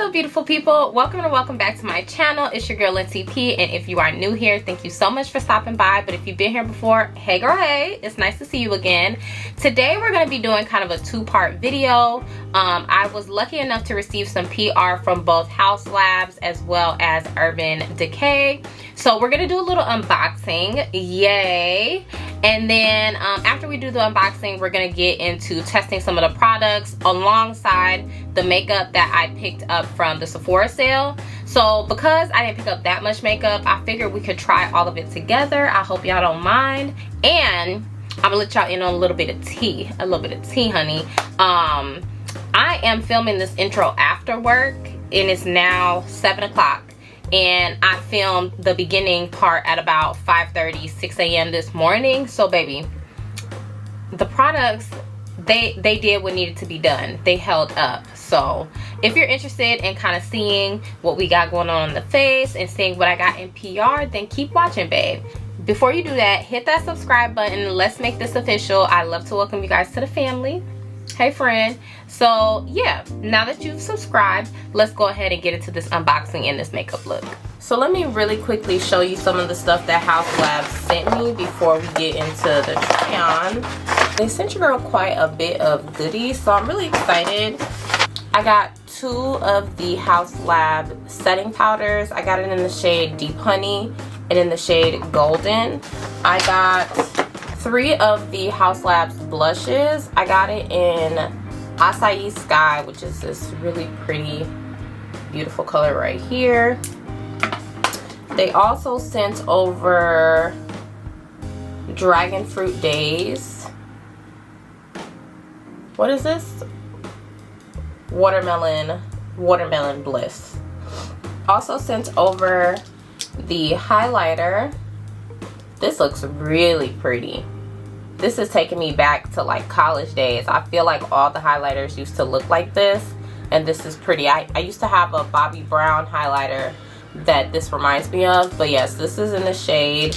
up, beautiful people? Welcome back to my channel. It's your girl LTK, and if you are new here, thank you so much for stopping by. But if you've been here before, hey girl, hey, it's nice to see you again. Today we're going to be doing kind of a two-part video. I was lucky enough to receive some PR from both Haus Labs as well as Urban Decay, so we're going to do a little unboxing, yay. And then after we do the unboxing, we're going to get into testing some of the products alongside the makeup that I picked up from the Sephora sale. So because I didn't pick up that much makeup, I figured we could try all of it together. I hope y'all don't mind. And I'm gonna let y'all in on a little bit of tea, honey. I am filming this intro after work, and it's now 7 o'clock. And I filmed the beginning part at about 5:30, 6 a.m. this morning. So baby, the products, they did what needed to be done. They held up. So if you're interested in kind of seeing what we got going on in the face and seeing what I got in PR, then keep watching, babe. Before you do that, hit that subscribe button. Let's make this official. I love to welcome you guys to the family. Hey friend. So yeah, now that you've subscribed, let's go ahead and get into this unboxing and this makeup look. So let me really quickly show you some of the stuff that Haus Labs sent me before we get into the try-on. They sent your girl quite a bit of goodies, so I'm really excited. I got 2 of the Haus Lab setting powders. I got it in the shade Deep Honey and in the shade Golden. I got 3 of the Haus Labs blushes. I got it in Acai Sky, which is this really pretty, beautiful color right here. They also sent over Dragon Fruit Days. What is this? Watermelon Bliss. Also sent over the highlighter. This looks really pretty. This is taking me back to like college days. I feel like all the highlighters used to look like this, and this is pretty. I used to have a Bobbi Brown highlighter that this reminds me of, but yes, this is in the shade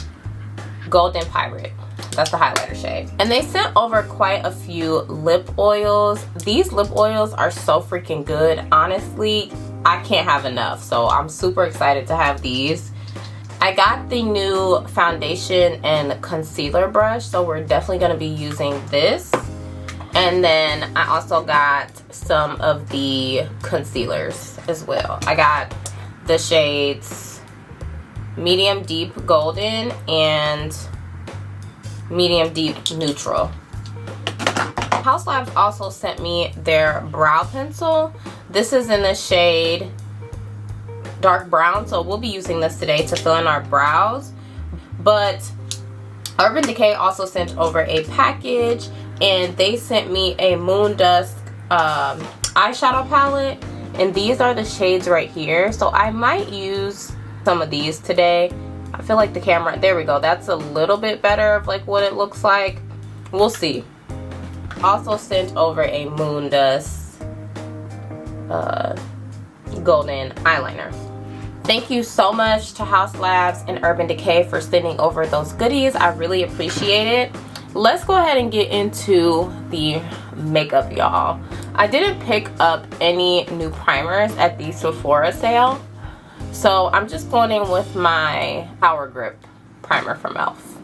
Golden Pirate. That's the highlighter shade. And they sent over quite a few lip oils. These lip oils are so freaking good. Honestly, I can't have enough, so I'm super excited to have these. I got the new foundation and concealer brush, so we're definitely going to be using this. And then I also got some of the concealers as well. I got the shades Medium Deep Golden and Medium Deep Neutral. Haus Labs also sent me their brow pencil. This is in the shade Dark Brown, so we'll be using this today to fill in our brows. But Urban Decay also sent over a package, and they sent me a Moon Dusk eyeshadow palette, and these are the shades right here. So I might use some of these today. I feel like the camera, there we go, that's a little bit better of like what it looks like. We'll see. Also sent over a Moon Dusk golden eyeliner. Thank you so much to Haus Labs and Urban Decay for sending over those goodies. I really appreciate it. Let's go ahead and get into the makeup, y'all. I didn't pick up any new primers at the Sephora sale, so I'm just going in with my Hydrogrip Primer from e.l.f.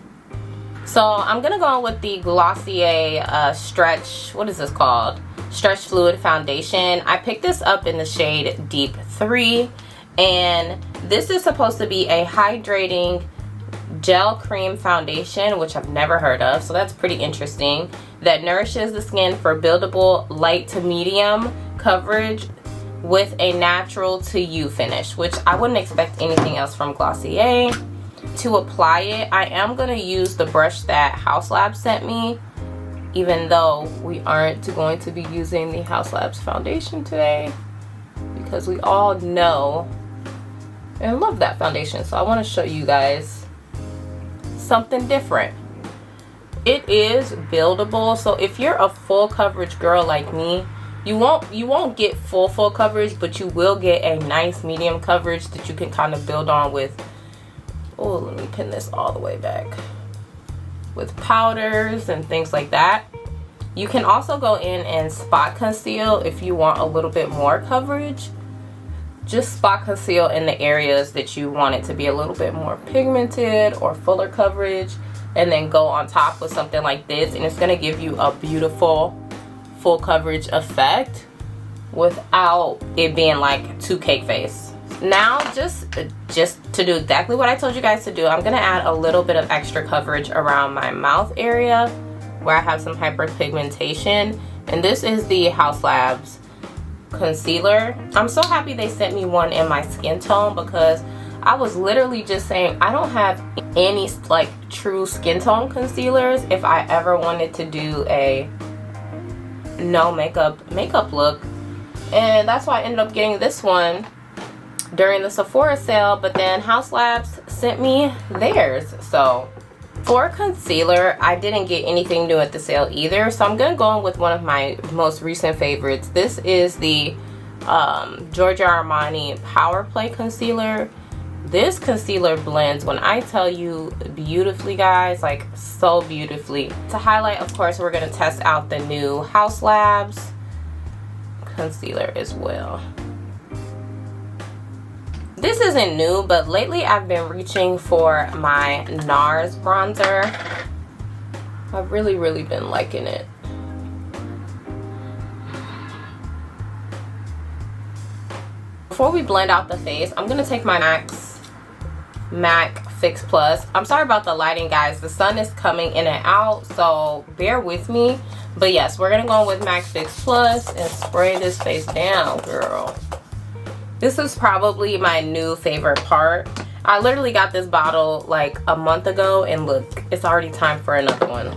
So I'm gonna go in with the Glossier stretch, what is this called? Stretch Fluid Foundation. I picked this up in the shade Deep 3, and this is supposed to be a hydrating gel cream foundation, which I've never heard of, so that's pretty interesting, that nourishes the skin for buildable light to medium coverage with a natural to you finish, which I wouldn't expect anything else from Glossier. To apply it, I am going to use the brush that Haus Labs sent me, even though we aren't going to be using the Haus Labs foundation today, because we all know and love that foundation. So I want to show you guys something different. It is buildable, so if you're a full coverage girl like me, you won't get full coverage, but you will get a nice medium coverage that you can kind of build on with, oh, let me pin this all the way back, with powders and things like that. You can also go in and spot conceal if you want a little bit more coverage. just spot conceal in the areas that you want it to be a little bit more pigmented or fuller coverage, and then go on top with something like this, and it's going to give you a beautiful full coverage effect without it being like too cake face. Now just to do exactly what I told you guys to do, I'm going to add a little bit of extra coverage around my mouth area where I have some hyperpigmentation, and this is the Haus Labs concealer. I'm so happy they sent me one in my skin tone, because I was literally just saying I don't have any like true skin tone concealers if I ever wanted to do a no makeup look, and that's why I ended up getting this one during the Sephora sale. But then Haus Labs sent me theirs. So for concealer, I didn't get anything new at the sale either, so I'm gonna go in with one of my most recent favorites. This is the Giorgio Armani Power Play concealer. This concealer blends, when I tell you, beautifully, guys, like so beautifully. To highlight, of course, we're gonna test out the new Haus Labs concealer as well. This isn't new, but lately I've been reaching for my Nars bronzer. I've really been liking it. Before we blend out the face, I'm gonna take my MAC Fix Plus. I'm sorry about the lighting, guys. The sun is coming in and out, so bear with me. But yes, we're gonna go with MAC Fix Plus and spray this face down, girl. This is probably my new favorite part. I literally got this bottle like a month ago, and look, it's already time for another one.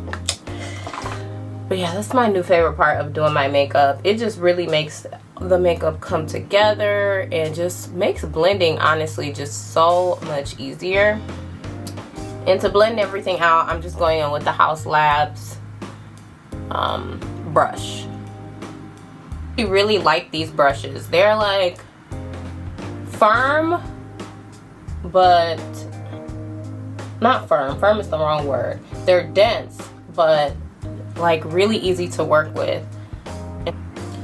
But yeah, that's my new favorite part of doing my makeup. It just really makes the makeup come together and just makes blending, honestly, just so much easier. And to blend everything out, I'm just going in with the Haus Labs brush. I really like these brushes. They're like firm, but not firm. Firm is the wrong word. They're dense, but like really easy to work with.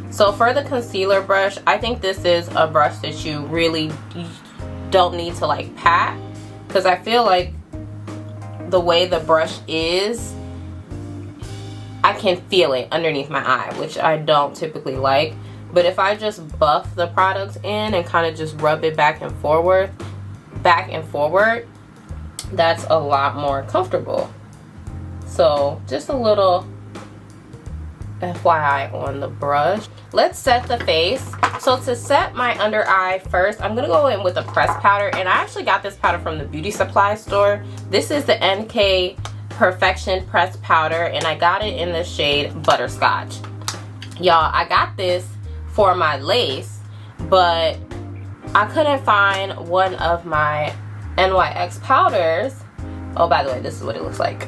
So for the concealer brush, I think this is a brush that you really don't need to like pat, because I feel like the way the brush is, I can feel it underneath my eye, which I don't typically like. But if I just buff the products in and kind of just rub it back and forward, that's a lot more comfortable. So just a little FYI on the brush. Let's set the face. So to set my under eye first, I'm gonna go in with a pressed powder, and I actually got this powder from the beauty supply store. This is the NK Perfection pressed powder, and I got it in the shade Butterscotch. Y'all, I got this for my lace, but I couldn't find one of my NYX powders. Oh, by the way, this is what it looks like.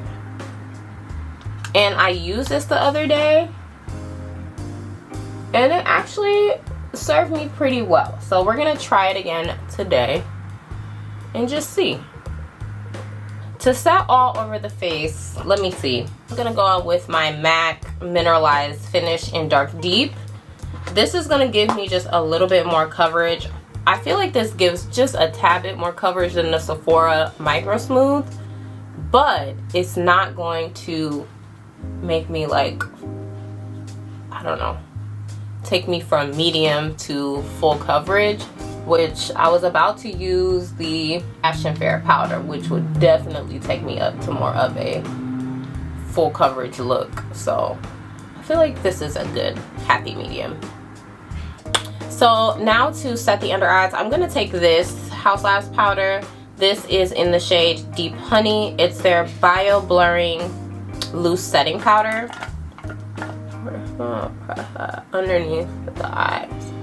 And I used this the other day, and it actually served me pretty well. So we're gonna try it again today and just see. To set all over the face, let me see. I'm gonna go on with my MAC Mineralized Finish in Dark Deep. This is gonna give me just a little bit more coverage. I feel like this gives just a tad bit more coverage than the Sephora Micro Smooth, but it's not going to make me like, I don't know, take me from medium to full coverage, which I was about to use the Ashen Fair powder, which would definitely take me up to more of a full coverage look. So I feel like this is a good happy medium. So now to set the under eyes, I'm gonna take this Haus Labs powder. This is in the shade Deep Honey. It's their Bio Blurring Loose Setting Powder. Underneath the eyes.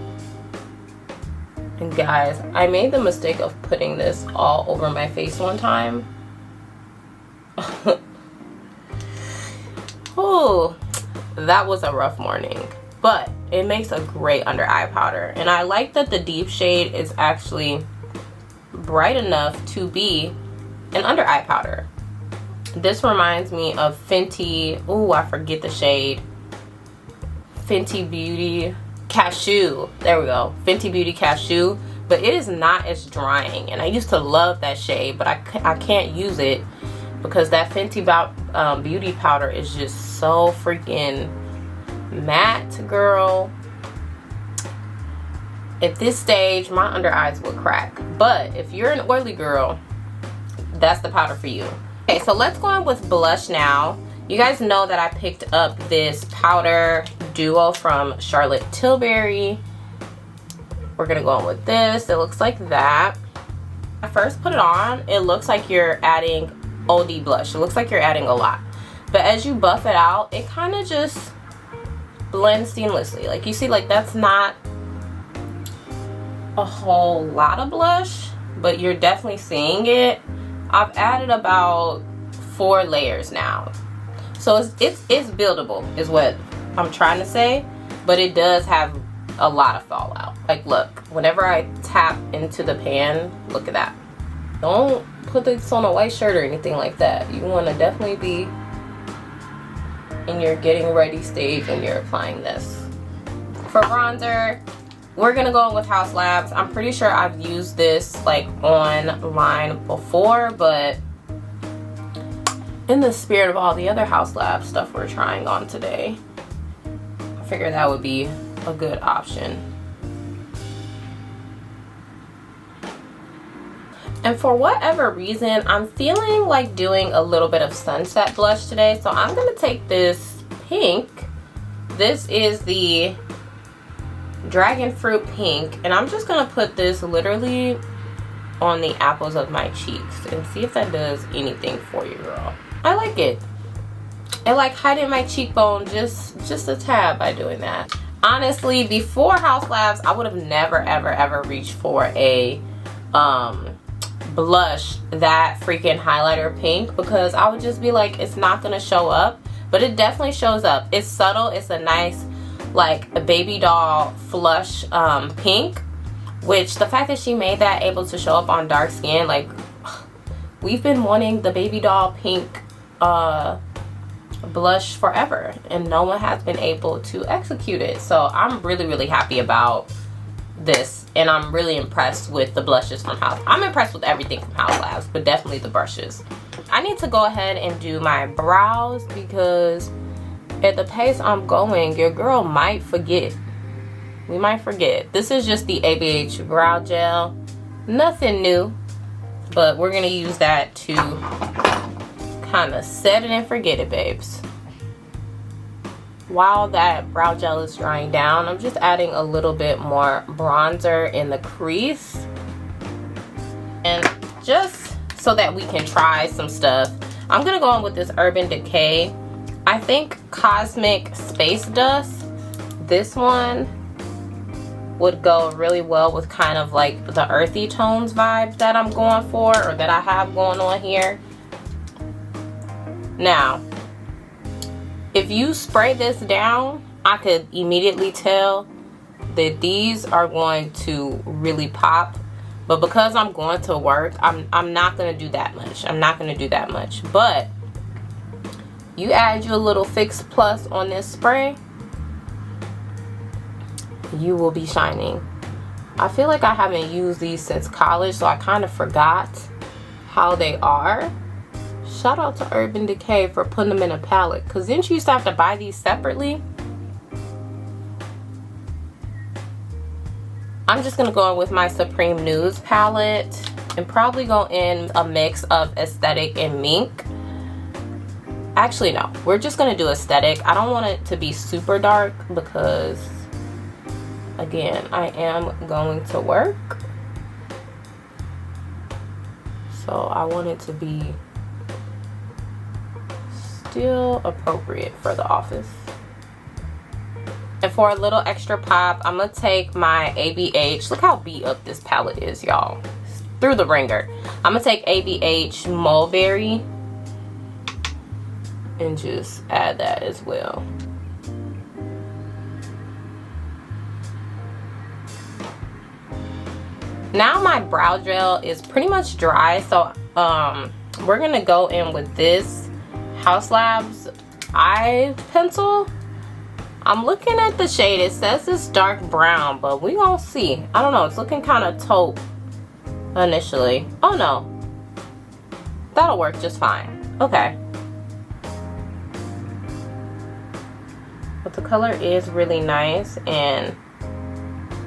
And guys, I made the mistake of putting this all over my face one time. Oh, that was a rough morning. But it makes a great under eye powder. And I like that the deep shade is actually bright enough to be an under eye powder. This reminds me of Fenty, oh, I forget the shade. Fenty Beauty Cashew. There we go. Fenty Beauty Cashew. but it is not as drying. And I used to love that shade, but I can't use it because that Fenty Beauty powder is just so freaking matte, girl. At this stage, my under eyes will crack. But if you're an oily girl, that's the powder for you. Okay, so let's go on with blush now. You guys know that I picked up this powder duo from Charlotte Tilbury. We're gonna go on with this. It looks like that. I first put it on, it looks like you're adding OD blush. It looks like you're adding a lot. But as you buff it out, it kind of just blends seamlessly. Like you see, like that's not a whole lot of blush, but you're definitely seeing it. I've added about 4 layers now. So it's buildable is what I'm trying to say, but it does have a lot of fallout. Like look, whenever I tap into the pan, look at that. Don't put this on a white shirt or anything like that. You want to definitely be in your getting ready stage when you're applying this. For bronzer, we're gonna go in with Haus Labs. I'm pretty sure I've used this like online before, but in the spirit of all the other Haus Labs stuff we're trying on today, I figured that would be a good option. And for whatever reason, I'm feeling like doing a little bit of sunset blush today, so I'm gonna take this pink. This is the Dragon Fruit Pink, and I'm just gonna put this literally on the apples of my cheeks and see if that does anything for you, girl. I like it. I like hiding my cheekbone just a tad by doing that. Honestly, before Haus Labs, I would have never ever reached for a blush that freaking highlighter pink, because I would just be like, it's not gonna show up. But it definitely shows up. It's subtle. It's a nice, like a baby doll flush pink, which the fact that she made that able to show up on dark skin, like we've been wanting the baby doll pink blush forever, and no one has been able to execute it. So I'm really happy about this, and I'm really impressed with the blushes from Haus. I'm impressed with everything from Haus Labs, but definitely the brushes. I need to go ahead and do my brows because at the pace I'm going, your girl might forget. We might forget. This is just the ABH brow gel. Nothing new, but we're gonna use that to kind of set it and forget it, babes. While that brow gel is drying down, I'm just adding a little bit more bronzer in the crease, and just so that we can try some stuff, I'm gonna go on with this Urban Decay, I think, Cosmic Space Dust. This one would go really well with kind of like the earthy tones vibe that I'm going for, or that I have going on here. Now, if you spray this down, I could immediately tell that these are going to really pop. But because I'm going to work, I'm not going to do that much. I'm not going to do that much. But you add your little Fix Plus on this spray, you will be shining. I feel like I haven't used these since college, so I kind of forgot how they are. Shout out to Urban Decay for putting them in a palette, because didn't you used to have to buy these separately? I'm just going to go in with my Surpeme Nudes palette and probably go in a mix of Aesthetic and Mink. Actually, no. We're just going to do Aesthetic. I don't want it to be super dark because, again, I am going to work. So I want it to be still appropriate for the office. And for a little extra pop, I'm gonna take my ABH. Look how beat up this palette is, y'all. Through the ringer. I'm gonna take ABH Mulberry and just add that as well. Now my brow gel is pretty much dry, so we're gonna go in with this Haus Labs eye pencil. I'm looking at the shade. It says it's dark brown, but we gonna see. I don't know. It's looking kind of taupe initially. Oh no, that'll work just fine. Okay. But the color is really nice and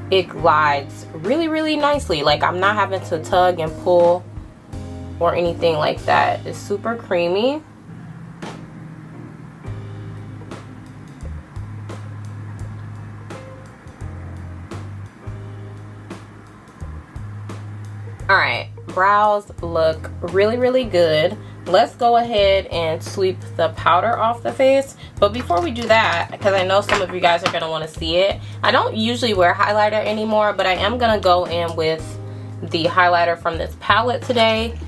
it glides really, really nicely. Like, I'm not having to tug and pull or anything like that. It's super creamy. Alright, brows look really, really good. Let's go ahead and sweep the powder off the face. But before we do that, because I know some of you guys are going to want to see it, I don't usually wear highlighter anymore, but I am going to go in with the highlighter from this palette today,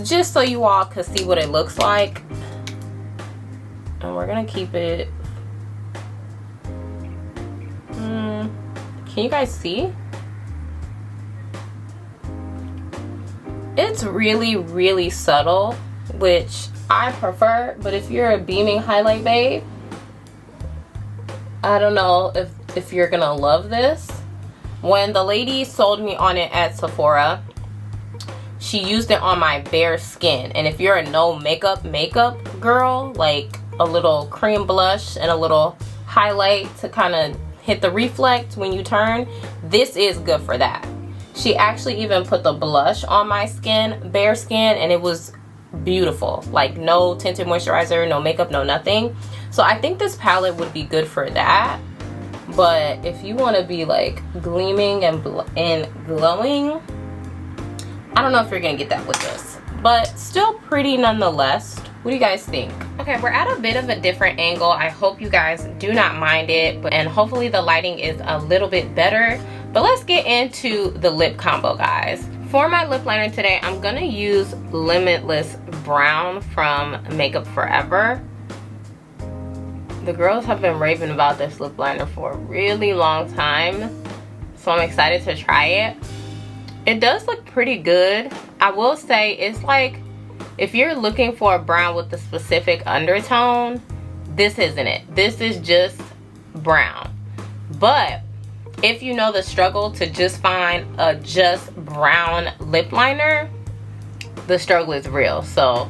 just so you all can see what it looks like. And we're going to keep it... Can you guys see? It's really, really subtle, which I prefer, but if you're a beaming highlight babe, I don't know if you're gonna love this. When the lady sold me on it at Sephora, she used it on my bare skin, and if you're a no makeup girl, like a little cream blush and a little highlight to kind of hit the reflect when you turn, this is good for that. She actually even put the blush on my skin, bare skin, and it was beautiful. Like, no tinted moisturizer, no makeup, no nothing. So I think this palette would be good for that. But if you want to be like gleaming and glowing, I don't know if you're gonna get that with this, but still pretty nonetheless. What do you guys think? Okay, we're at a bit of a different angle. I hope you guys do not mind it, and hopefully the lighting is a little bit better. But let's get into the lip combo, guys. For my lip liner today, I'm gonna use Limitless Brown from Makeup Forever. The girls have been raving about this lip liner for a really long time, so I'm excited to try it. It does look pretty good. I will say, it's like, if you're looking for a brown with a specific undertone, this isn't it. This is just brown. But if you know the struggle to just find a just brown lip liner, the struggle is real. So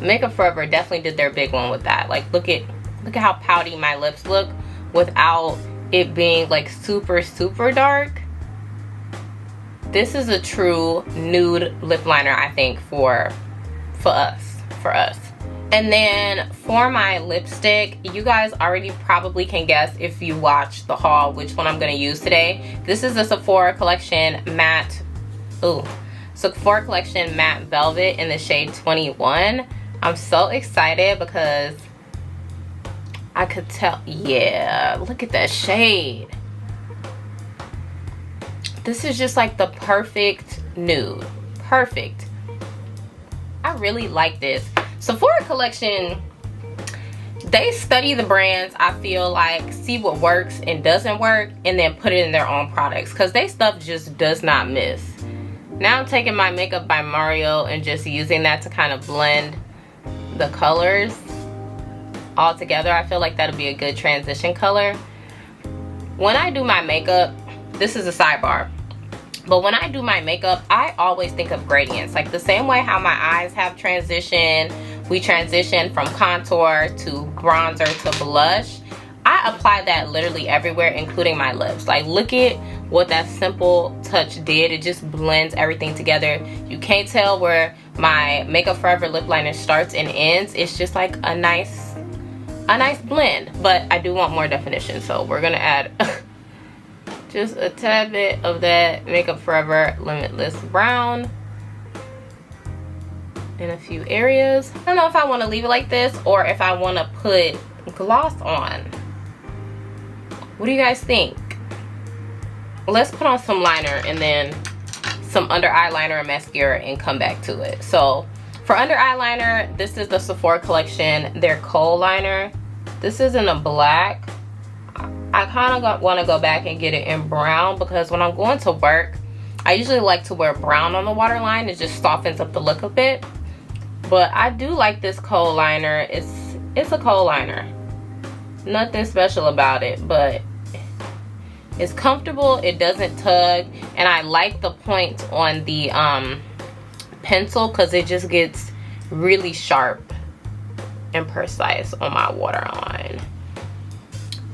Makeup Forever definitely did their big one with that. Like, look at how pouty my lips look without it being like super, super dark. This is a true nude lip liner, I think, for us. And then for my lipstick, you guys already probably can guess if you watch the haul which one I'm going to use today. This is the Sephora Collection Matte Velvet in the shade 21. I'm so excited because I could tell, yeah, look at that shade. This is just like the perfect nude. Perfect. I really like this. Sephora Collection, they study the brands, I feel like, see what works and doesn't work, and then put it in their own products, because they stuff just does not miss. Now I'm taking my Makeup by Mario and just using that to kind of blend the colors all together. I feel like that'll be a good transition color. When I do my makeup, this is a sidebar, but when I do my makeup, I always think of gradients. Like the same way how my eyes have transition, we transition from contour to bronzer to blush. I apply that literally everywhere, including my lips. Like, look at what that simple touch did. It just blends everything together. You can't tell where my Makeup Forever lip liner starts and ends. It's just like a nice blend. But I do want more definition, so we're gonna add just a tad bit of that Makeup Forever Limitless Brown in a few areas. I don't know if I want to leave it like this or if I want to put gloss on. What do you guys think? Let's put on some liner and then some under eyeliner and mascara and come back to it. So for under eyeliner, this is the Sephora Collection, their Kohl liner. This is in a black. I kind of want to go back and get it in brown because when I'm going to work, I usually like to wear brown on the waterline. It just softens up the look a bit. But I do like this Kohl liner. It's a Kohl liner. Nothing special about it, but it's comfortable. It doesn't tug, and I like the point on the pencil because it just gets really sharp and precise on my waterline.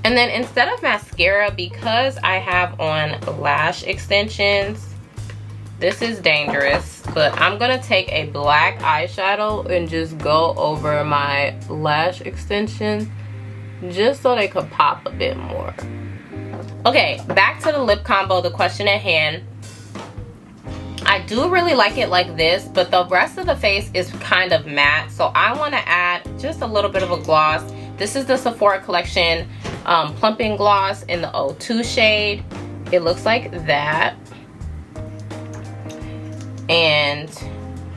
And then instead of mascara, because I have on lash extensions, this is dangerous, but I'm gonna take a black eyeshadow and just go over my lash extensions just so they could pop a bit more. Okay, back to the lip combo, the question at hand. I do really like it like this, but the rest of the face is kind of matte, so I want to add just a little bit of a gloss. This is the Sephora collection Plumping gloss in the 02 shade. It looks like that. And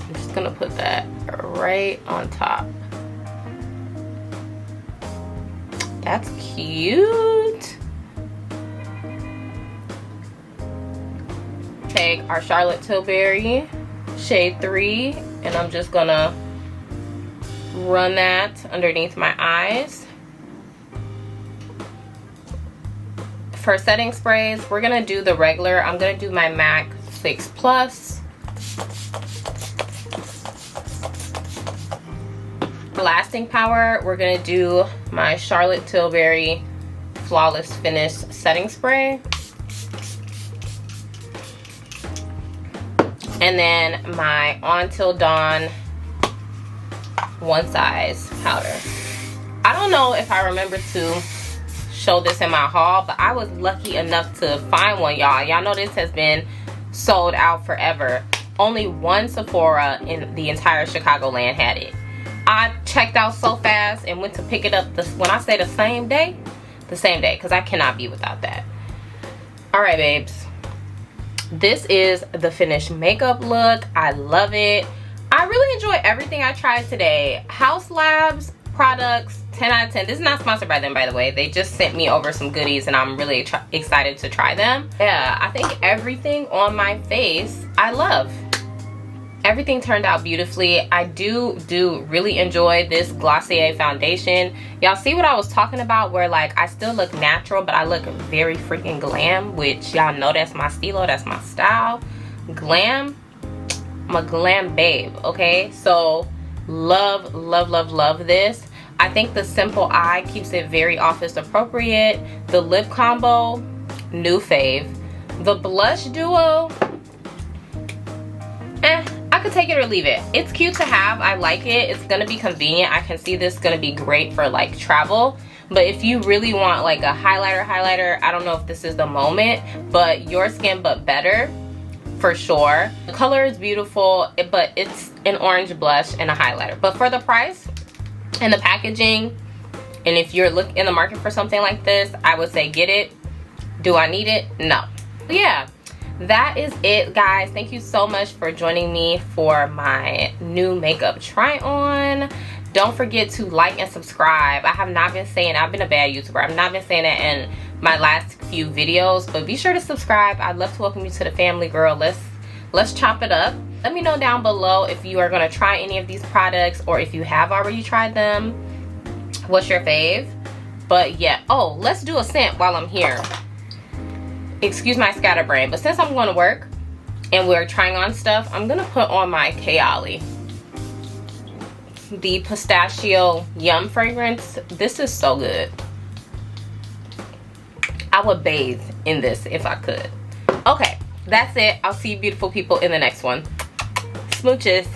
I'm just gonna put that right on top. That's cute. Take our Charlotte Tilbury shade 3, and I'm just gonna run that underneath my eyes. For setting sprays, we're gonna do the regular. I'm gonna do my MAC 6 Plus. For lasting power, we're gonna do my Charlotte Tilbury Flawless Finish setting spray. And then my On Till Dawn One Size powder. I don't know if I remember to show this in my haul, but I was lucky enough to find one, y'all. Y'all know this has been sold out forever. Only one Sephora in the entire Chicagoland had it. I checked out so fast and went to pick it up, when I say the same day, because I cannot be without that. All right, babes. This is the finished makeup look. I love it. I really enjoy everything I tried today. Haus Labs products, 10 out of 10. This is not sponsored by them, by the way. They just sent me over some goodies and I'm really excited to try them. Yeah, I think everything on my face I love. Everything turned out beautifully. I do really enjoy this Glossier foundation. Y'all see what I was talking about, where like I still look natural but I look very freaking glam, which y'all know that's my stilo, that's my style. Glam, I'm a glam babe, okay? So love this. I think the simple eye keeps it very office appropriate. The lip combo, new fave. The blush duo, I could take it or leave it. It's cute to have. I like it. It's gonna be convenient. I can see this gonna be great for like travel. But if you really want like a highlighter, I don't know if this is the moment, but Your Skin But Better, for sure. The color is beautiful, but it's an orange blush and a highlighter. But for the price and the packaging, and if you're in the market for something like this, I would say get it. Do I need it? No. But yeah, that is it, guys. Thank you so much for joining me for my new makeup try on. Don't forget to like and subscribe. I have not been saying, I've been a bad YouTuber, I've not been saying that in my last few videos, but be sure to subscribe. I'd love to welcome you to the family, girl. Let's chop it up. Let me know down below if you are going to try any of these products, or if you have already tried them, what's your fave. But yeah, oh, let's do a scent while I'm here. Excuse my scatterbrain, but since I'm going to work and we're trying on stuff, I'm going to put on my Kohl, the pistachio yum fragrance. This is so good. I would bathe in this if I could. Okay, that's it. I'll see you beautiful people in the next one. Smooches.